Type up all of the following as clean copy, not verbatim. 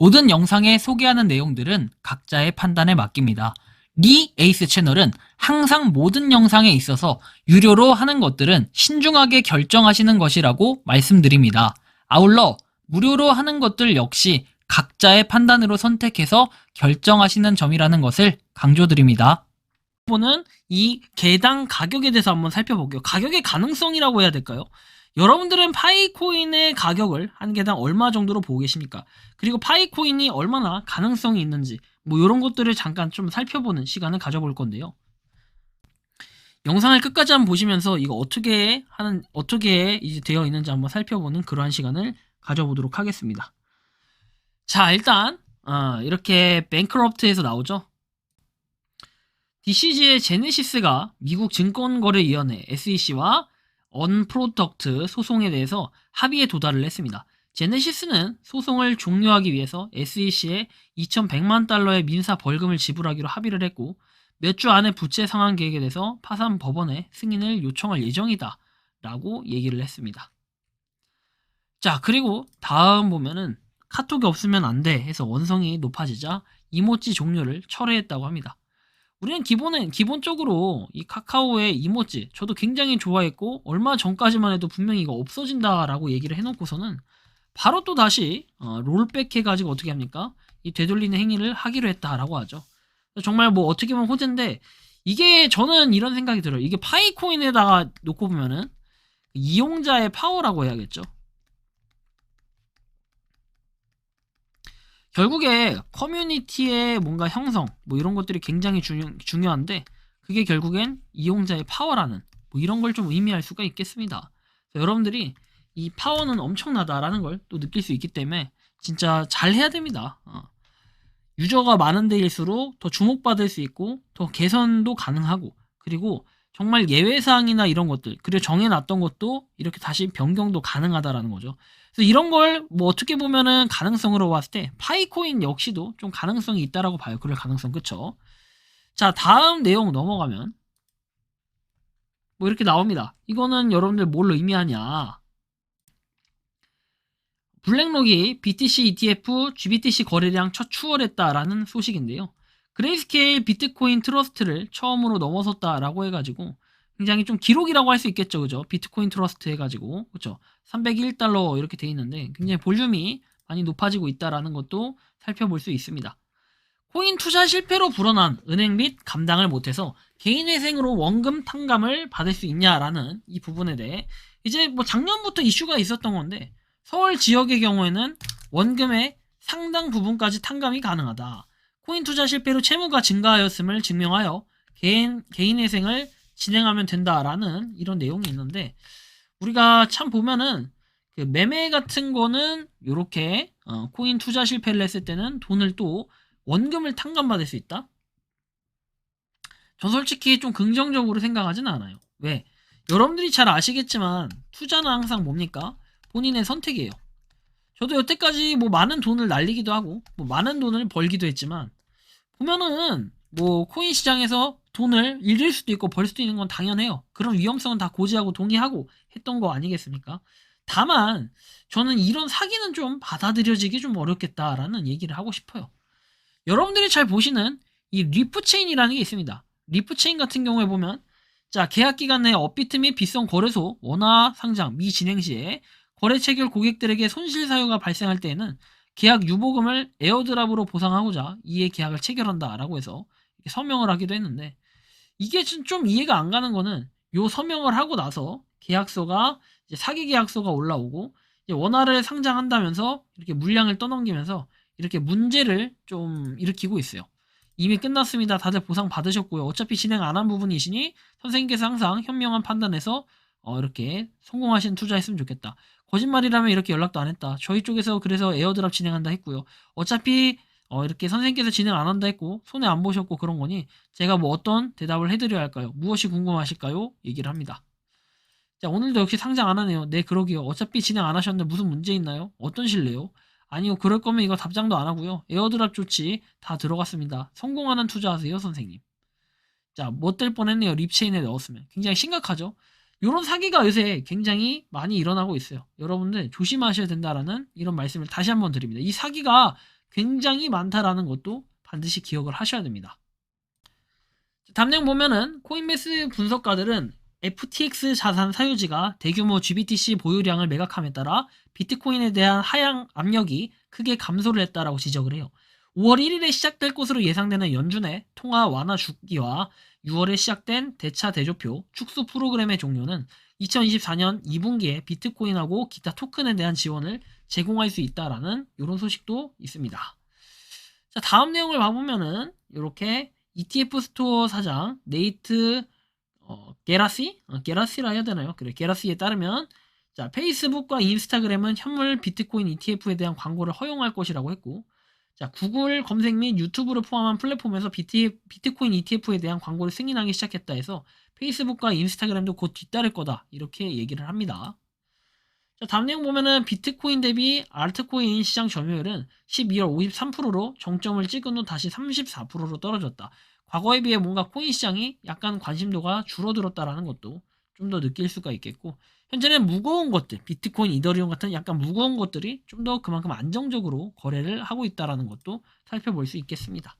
모든 영상에 소개하는 내용들은 각자의 판단에 맡깁니다. 리 에이스 채널은 항상 모든 영상에 있어서 유료로 하는 것들은 신중하게 결정하시는 것이라고 말씀드립니다. 아울러 무료로 하는 것들 역시 각자의 판단으로 선택해서 결정하시는 점이라는 것을 강조드립니다. 이번은 이 개당 가격에 대해서 한번 살펴볼게요. 가격의 가능성이라고 해야 될까요? 여러분들은 파이코인의 가격을 한 개당 얼마 정도로 보고 계십니까? 그리고 파이코인이 얼마나 가능성이 있는지 뭐 이런 것들을 잠깐 좀 살펴보는 시간을 가져볼 건데요. 영상을 끝까지 한번 보시면서 이거 어떻게 이제 되어 있는지 한번 살펴보는 그러한 시간을 가져보도록 하겠습니다. 자, 일단 이렇게 뱅크럽트에서 나오죠. DCG의 제네시스가 미국 증권거래위원회 SEC와 언프로덕트 소송에 대해서 합의에 도달을 했습니다. 제네시스는 소송을 종료하기 위해서 SEC에 2,100만 달러의 민사 벌금을 지불하기로 합의를 했고 몇 주 안에 부채 상환 계획에 대해서 파산 법원에 승인을 요청할 예정이다 라고 얘기를 했습니다. 자, 그리고 다음 보면은 카톡이 없으면 안 돼 해서 원성이 높아지자 이모찌 종료를 철회했다고 합니다. 우리는 기본적으로 이 카카오의 이모찌 저도 굉장히 좋아했고 얼마 전까지만 해도 분명히 이거 없어진다라고 얘기를 해놓고서는 바로 또 다시 롤백 해가지고 어떻게 합니까? 이 되돌리는 행위를 하기로 했다라고 하죠. 정말 뭐 어떻게 보면 호재인데 이게 저는 이런 생각이 들어요. 이게 파이코인에다가 놓고 보면은 이용자의 파워라고 해야겠죠. 결국에 커뮤니티의 뭔가 형성 뭐 이런 것들이 굉장히 중요한데 그게 결국엔 이용자의 파워라는 뭐 이런 걸 좀 의미할 수가 있겠습니다. 여러분들이 이 파워는 엄청나다라는 걸 또 느낄 수 있기 때문에 진짜 잘 해야 됩니다. 유저가 많은 데일수록 더 주목받을 수 있고 더 개선도 가능하고 그리고 정말 예외사항이나 이런 것들 그리고 정해놨던 것도 이렇게 다시 변경도 가능하다라는 거죠. 그래서 이런 걸 뭐 어떻게 보면은 가능성으로 봤을 때 파이코인 역시도 좀 가능성이 있다라고 봐요. 그럴 가능성 그쵸? 자, 다음 내용 넘어가면 뭐 이렇게 나옵니다. 이거는 여러분들 뭘 의미하냐? 블랙록이 BTC ETF GBTC 거래량 첫 추월했다라는 소식인데요. 그레이스케일 비트코인 트러스트를 처음으로 넘어섰다라고 해가지고 굉장히 좀 기록이라고 할 수 있겠죠, 그죠? 비트코인 트러스트 해가지고 그죠? 301달러 이렇게 돼 있는데 굉장히 볼륨이 많이 높아지고 있다라는 것도 살펴볼 수 있습니다. 코인 투자 실패로 불어난 은행 및 감당을 못해서 개인회생으로 원금 탕감을 받을 수 있냐라는 이 부분에 대해 이제 뭐 작년부터 이슈가 있었던 건데 서울 지역의 경우에는 원금의 상당 부분까지 탕감이 가능하다. 코인 투자 실패로 채무가 증가하였음을 증명하여 개인회생을 진행하면 된다라는 이런 내용이 있는데 우리가 참 보면은 그 매매 같은 거는 요렇게 코인 투자 실패를 했을 때는 돈을 또 원금을 탕감받을 수 있다? 전 솔직히 좀 긍정적으로 생각하지는 않아요. 왜? 여러분들이 잘 아시겠지만 투자는 항상 뭡니까? 본인의 선택이에요. 저도 여태까지 뭐 많은 돈을 날리기도 하고 뭐 많은 돈을 벌기도 했지만 보면은 뭐 코인 시장에서 돈을 잃을 수도 있고 벌 수도 있는 건 당연해요. 그런 위험성은 다 고지하고 동의하고 했던 거 아니겠습니까? 다만 저는 이런 사기는 좀 받아들여지기 좀 어렵겠다라는 얘기를 하고 싶어요. 여러분들이 잘 보시는 이 리프체인이라는 게 있습니다. 리프체인 같은 경우에 보면 자, 계약 기간 내에 업비트 및 빗성 거래소 원화 상장 미진행 시에 거래 체결 고객들에게 손실 사유가 발생할 때에는 계약 유보금을 에어드랍으로 보상하고자 이에 계약을 체결한다라고 해서 이렇게 서명을 하기도 했는데 이게 좀 이해가 안 가는 거는 요 서명을 하고 나서 계약서가 이제 사기 계약서가 올라오고 이제 원화를 상장한다면서 이렇게 물량을 떠넘기면서 이렇게 문제를 좀 일으키고 있어요. 이미 끝났습니다. 다들 보상 받으셨고요. 어차피 진행 안 한 부분이시니 선생님께서 항상 현명한 판단해서 이렇게 성공하신 투자했으면 좋겠다. 거짓말이라면 이렇게 연락도 안 했다. 저희 쪽에서 그래서 에어드랍 진행한다 했고요. 어차피 이렇게 선생님께서 진행 안 한다 했고 손해 안 보셨고 그런 거니 제가 뭐 어떤 대답을 해드려야 할까요? 무엇이 궁금하실까요? 얘기를 합니다. 자, 오늘도 역시 상장 안 하네요. 네, 그러게요. 어차피 진행 안 하셨는데 무슨 문제 있나요? 어떤 실례요? 아니요, 그럴 거면 이거 답장도 안 하고요. 에어드랍 조치 다 들어갔습니다. 성공하는 투자하세요, 선생님. 자, 못 될 뻔했네요. 립체인에 넣었으면. 굉장히 심각하죠? 이런 사기가 요새 굉장히 많이 일어나고 있어요. 여러분들 조심하셔야 된다라는 이런 말씀을 다시 한번 드립니다. 이 사기가 굉장히 많다라는 것도 반드시 기억을 하셔야 됩니다. 다음 내용 보면은 코인베이스 분석가들은 FTX 자산 사유지가 대규모 GBTC 보유량을 매각함에 따라 비트코인에 대한 하향 압력이 크게 감소를 했다라고 지적을 해요. 5월 1일에 시작될 것으로 예상되는 연준의 통화 완화 주기와 6월에 시작된 대차 대조표 축소 프로그램의 종료는 2024년 2분기에 비트코인하고 기타 토큰에 대한 지원을 제공할 수 있다라는 이런 소식도 있습니다. 자, 다음 내용을 봐보면은 이렇게 ETF 스토어 사장 네이트 게라시라 해야 되나요? 그래, 게라시에 따르면 자, 페이스북과 인스타그램은 현물 비트코인 ETF에 대한 광고를 허용할 것이라고 했고, 자, 구글 검색 및 유튜브를 포함한 플랫폼에서 비트코인 ETF에 대한 광고를 승인하기 시작했다 해서 페이스북과 인스타그램도 곧 뒤따를 거다 이렇게 얘기를 합니다. 자, 다음 내용 보면은 비트코인 대비 알트코인 시장 점유율은 12월 53%로 정점을 찍은 후 다시 34%로 떨어졌다. 과거에 비해 뭔가 코인 시장이 약간 관심도가 줄어들었다라는 것도 좀 더 느낄 수가 있겠고, 현재는 무거운 것들, 비트코인, 이더리움 같은 약간 무거운 것들이 좀 더 그만큼 안정적으로 거래를 하고 있다라는 것도 살펴볼 수 있겠습니다.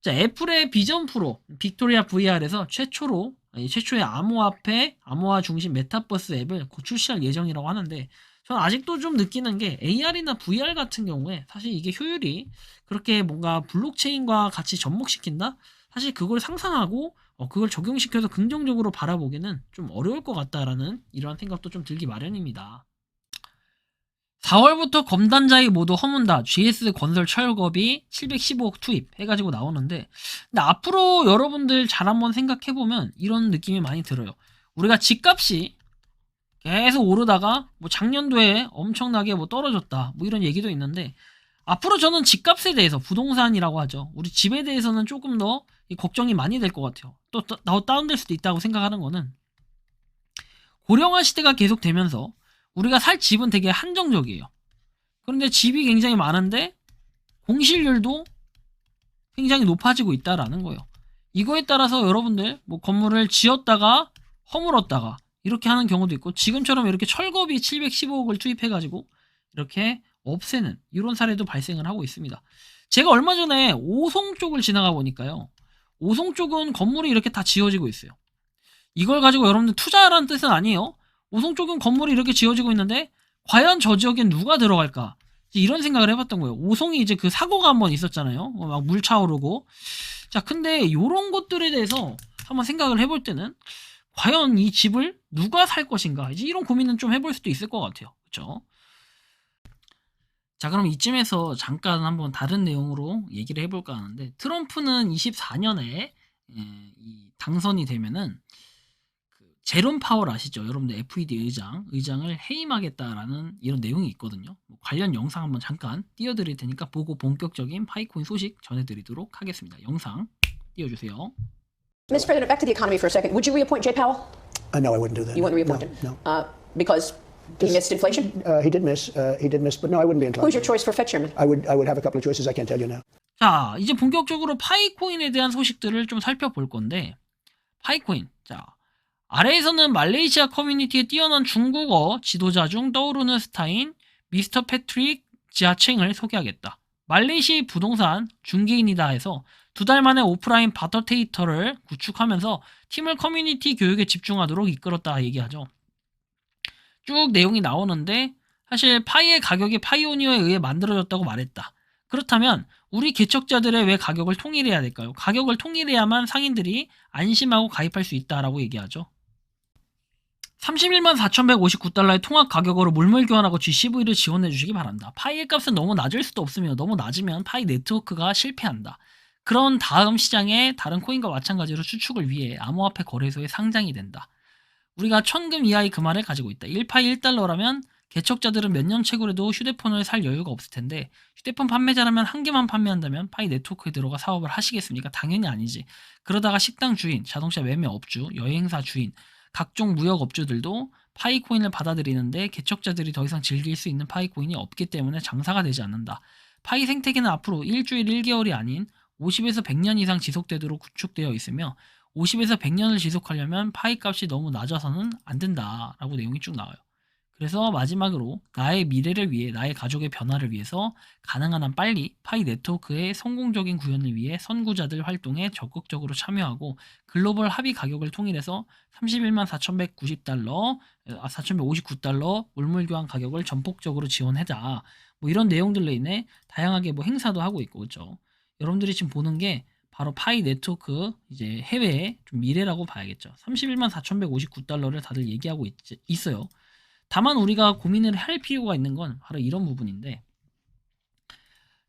자, 애플의 비전 프로 빅토리아 VR에서 최초의 암호화 중심 메타버스 앱을 곧 출시할 예정이라고 하는데, 저는 아직도 좀 느끼는 게 AR이나 VR 같은 경우에 사실 이게 효율이 그렇게 뭔가 블록체인과 같이 접목시킨다? 사실 그걸 상상하고 그걸 적용시켜서 긍정적으로 바라보기는 좀 어려울 것 같다라는 이러한 생각도 좀 들기 마련입니다. 4월부터 검단자의 모두 허문다. GS 건설 철거비 715억 투입 해가지고 나오는데, 근데 앞으로 여러분들 잘 한번 생각해보면 이런 느낌이 많이 들어요. 우리가 집값이 계속 오르다가 뭐 작년도에 엄청나게 뭐 떨어졌다 뭐 이런 얘기도 있는데, 앞으로 저는 집값에 대해서 부동산이라고 하죠. 우리 집에 대해서는 조금 더 걱정이 많이 될 것 같아요. 또 다운될 수도 있다고 생각하는 거는, 고령화 시대가 계속 되면서 우리가 살 집은 되게 한정적이에요. 그런데 집이 굉장히 많은데 공실률도 굉장히 높아지고 있다라는 거예요. 이거에 따라서 여러분들 뭐 건물을 지었다가 허물었다가 이렇게 하는 경우도 있고, 지금처럼 이렇게 철거비 715억을 투입해가지고 이렇게 없애는 이런 사례도 발생을 하고 있습니다. 제가 얼마 전에 오송 쪽을 지나가 보니까요, 오송 쪽은 건물이 이렇게 다 지어지고 있어요. 이걸 가지고 여러분들 투자하라는 뜻은 아니에요. 오송 쪽은 건물이 이렇게 지어지고 있는데 과연 저 지역엔 누가 들어갈까? 이런 생각을 해봤던 거예요. 오송이 이제 그 사고가 한번 있었잖아요. 막 물 차오르고. 자, 근데 요런 것들에 대해서 한번 생각을 해볼 때는 과연 이 집을 누가 살 것인가? 이제 이런 고민은 좀 해볼 수도 있을 것 같아요. 그렇죠? 자, 그럼 이쯤에서 잠깐 한번 다른 내용으로 얘기를 해볼까 하는데, 트럼프는 24년에 이 당선이 되면은 제롬 파월 아시죠? 여러분들 FED 의장을 해임하겠다라는 이런 내용이 있거든요. 관련 영상 한번 잠깐 띄워드릴 테니까 보고 본격적인 파이코인 소식 전해드리도록 하겠습니다. 영상 띄워주세요. Mr. President, back to the economy for a second. Would you reappoint Jay Powell? No, I wouldn't do that. You wouldn't reappoint him? No. Because he missed inflation? He did miss, but no, I wouldn't be inclined. Who's your choice for Fed chairman? I would have a couple of choices. I can't tell you now. 자, 이제 본격적으로 파이코인에 대한 소식들을 좀 살펴볼 건데, 파이코인. 자, 아래에서는 말레이시아 커뮤니티에 뛰어난 중국어 지도자 중 떠오르는 스타인 미스터 패트릭 지아챙을 소개하겠다. 말레이시 부동산 중개인이다 해서 2달 만에 오프라인 바터테이터를 구축하면서 팀을 커뮤니티 교육에 집중하도록 이끌었다 얘기하죠. 쭉 내용이 나오는데, 사실 파이의 가격이 파이오니어에 의해 만들어졌다고 말했다. 그렇다면 우리 개척자들의 왜 가격을 통일해야 될까요? 가격을 통일해야만 상인들이 안심하고 가입할 수 있다라고 얘기하죠. 31만 4,159달러의 통합 가격으로 물물 교환하고 GCV를 지원해 주시기 바란다. 파이의 값은 너무 낮을 수도 없으며 너무 낮으면 파이 네트워크가 실패한다. 그런 다음 시장에 다른 코인과 마찬가지로 추측을 위해 암호화폐 거래소에 상장이 된다. 우리가 1000금 이하의 금화를 가지고 있다. 1파이 1달러라면 개척자들은 몇 년 채굴해도 휴대폰을 살 여유가 없을 텐데, 휴대폰 판매자라면 한 개만 판매한다면 파이 네트워크에 들어가 사업을 하시겠습니까? 당연히 아니지. 그러다가 식당 주인, 자동차 매매 업주, 여행사 주인, 각종 무역 업주들도 파이코인을 받아들이는데 개척자들이 더 이상 즐길 수 있는 파이코인이 없기 때문에 장사가 되지 않는다. 파이 생태계는 앞으로 일주일 1개월이 아닌 50에서 100년 이상 지속되도록 구축되어 있으며, 50에서 100년을 지속하려면 파이 값이 너무 낮아서는 안 된다라고 내용이 쭉 나와요. 그래서 마지막으로 나의 미래를 위해, 나의 가족의 변화를 위해서 가능한 한 빨리 파이 네트워크의 성공적인 구현을 위해 선구자들 활동에 적극적으로 참여하고 글로벌 합의 가격을 통일해서 31만 4,190달러, 4,159달러 물물 교환 가격을 전폭적으로 지원하자. 뭐 이런 내용들로 인해 다양하게 뭐 행사도 하고 있고, 그렇죠. 여러분들이 지금 보는 게 바로 파이 네트워크 이제 해외의 좀 미래라고 봐야겠죠. 31만 4,159달러를 다들 얘기하고 있어요. 다만 우리가 고민을 할 필요가 있는 건 바로 이런 부분인데,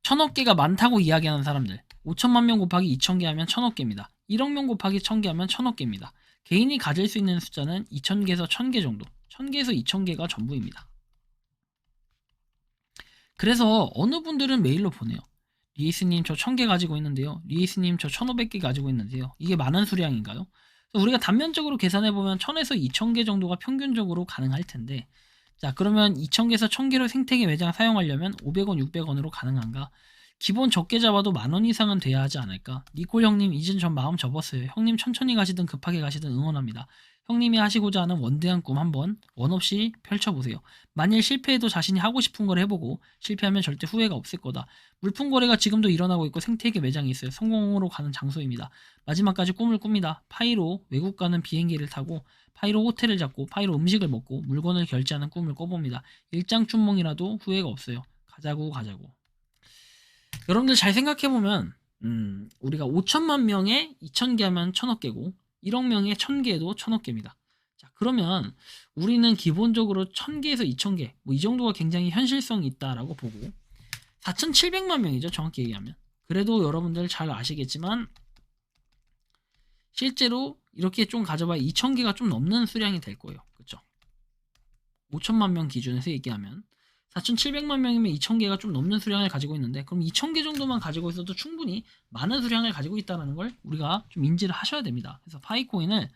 1,000억 개가 많다고 이야기하는 사람들, 5천만 명 곱하기 2,000개 하면 1,000억 개입니다. 1억 명 곱하기 1,000개 하면 1,000억 개입니다. 개인이 가질 수 있는 숫자는 2,000개에서 1,000개 정도, 1,000개에서 2,000개가 전부입니다. 그래서 어느 분들은 메일로 보내요. 리에이스님 저 1,000개 가지고 있는데요. 리에이스님 저 1,500개 가지고 있는데요. 이게 많은 수량인가요? 우리가 단면적으로 계산해보면 1,000에서 2,000개 정도가 평균적으로 가능할 텐데, 자 그러면 2,000개에서 1,000개로 생태계 매장 사용하려면 500원, 600원으로 가능한가? 기본 적게 잡아도 10,000원 이상은 돼야 하지 않을까? 니콜 형님 이젠 전 마음 접었어요. 형님 천천히 가시든 급하게 가시든 응원합니다. 형님이 하시고자 하는 원대한 꿈 한번 원 없이 펼쳐보세요. 만일 실패해도 자신이 하고 싶은 걸 해보고 실패하면 절대 후회가 없을 거다. 물품 거래가 지금도 일어나고 있고 생태계 매장이 있어요. 성공으로 가는 장소입니다. 마지막까지 꿈을 꿉니다. 파이로 외국 가는 비행기를 타고 파이로 호텔을 잡고 파이로 음식을 먹고 물건을 결제하는 꿈을 꿔봅니다. 일장춘몽이라도 후회가 없어요. 가자고 가자고. 여러분들 잘 생각해보면 우리가 5천만 명에 2,000개 하면 1,000억 개고 1억 명에 1,000개도 1,000억 개입니다. 자 그러면 우리는 기본적으로 1,000개에서 2,000개 뭐 이 정도가 굉장히 현실성이 있다라고 보고 4,700만 명이죠, 정확히 얘기하면. 그래도 여러분들 잘 아시겠지만 실제로 이렇게 좀 가져봐야 2,000개가 좀 넘는 수량이 될 거예요. 그렇죠? 5천만 명 기준에서 얘기하면 4,700만 명이면 2,000개가 좀 넘는 수량을 가지고 있는데, 그럼 2,000개 정도만 가지고 있어도 충분히 많은 수량을 가지고 있다는 걸 우리가 좀 인지를 하셔야 됩니다. 그래서 파이코인을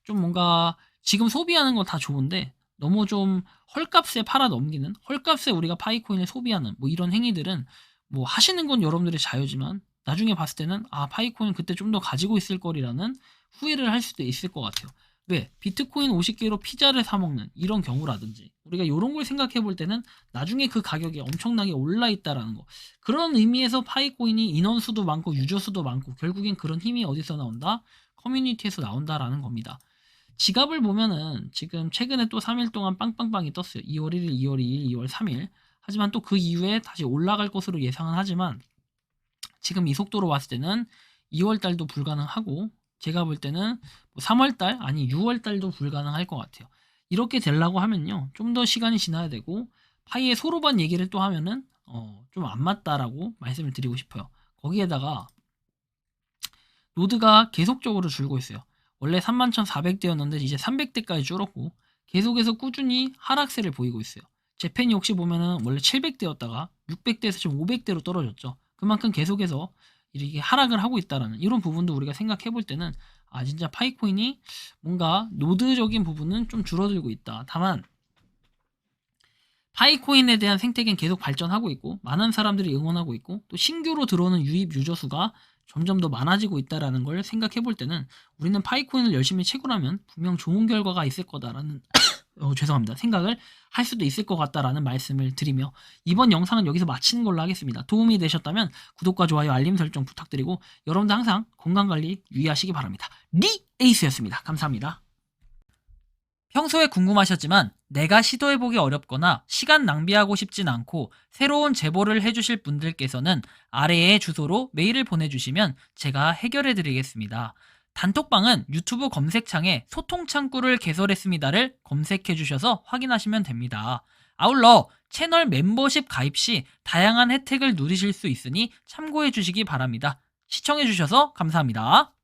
좀 뭔가 지금 소비하는 거 다 좋은데 너무 좀 헐값에 팔아 넘기는, 헐값에 우리가 파이코인을 소비하는 뭐 이런 행위들은 뭐 하시는 건 여러분들의 자유지만 나중에 봤을 때는 아 파이코인 그때 좀 더 가지고 있을 거리라는 후회를 할 수도 있을 것 같아요. 왜? 비트코인 50개로 피자를 사 먹는 이런 경우라든지 우리가 이런 걸 생각해 볼 때는 나중에 그 가격이 엄청나게 올라 있다라는 거, 그런 의미에서 파이코인이 인원수도 많고 유저수도 많고 결국엔 그런 힘이 어디서 나온다? 커뮤니티에서 나온다라는 겁니다. 지갑을 보면은 지금 최근에 또 3일 동안 빵빵빵이 떴어요. 2월 1일, 2월 2일, 2월 3일. 하지만 또 그 이후에 다시 올라갈 것으로 예상은 하지만 지금 이 속도로 봤을 때는 2월 달도 불가능하고 제가 볼 때는 3월 달 아니 6월 달도 불가능할 것 같아요. 이렇게 되려고 하면요 좀 더 시간이 지나야 되고 파이의 소로반 얘기를 또 하면은 좀 안 맞다라고 말씀을 드리고 싶어요. 거기에다가 노드가 계속적으로 줄고 있어요. 원래 31,400대였는데 이제 300대까지 줄었고 계속해서 꾸준히 하락세를 보이고 있어요. 재팬이 혹시 보면은 원래 700대였다가 600대에서 지금 500대로 떨어졌죠. 그만큼 계속해서 이렇게 하락을 하고 있다라는 이런 부분도 우리가 생각해 볼 때는 아 진짜 파이코인이 뭔가 노드적인 부분은 좀 줄어들고 있다. 다만 파이코인에 대한 생태계는 계속 발전하고 있고 많은 사람들이 응원하고 있고 또 신규로 들어오는 유입 유저 수가 점점 더 많아지고 있다라는 걸 생각해 볼 때는 우리는 파이코인을 열심히 채굴하면 분명 좋은 결과가 있을 거다라는 죄송합니다. 생각을 할 수도 있을 것 같다라는 말씀을 드리며 이번 영상은 여기서 마치는 걸로 하겠습니다. 도움이 되셨다면 구독과 좋아요, 알림 설정 부탁드리고 여러분들 항상 건강관리 유의하시기 바랍니다. 리에이스였습니다. 감사합니다. 평소에 궁금하셨지만 내가 시도해보기 어렵거나 시간 낭비하고 싶진 않고 새로운 제보를 해주실 분들께서는 아래의 주소로 메일을 보내주시면 제가 해결해드리겠습니다. 단톡방은 유튜브 검색창에 소통창구를 개설했습니다를 검색해주셔서 확인하시면 됩니다. 아울러 채널 멤버십 가입 시 다양한 혜택을 누리실 수 있으니 참고해주시기 바랍니다. 시청해주셔서 감사합니다.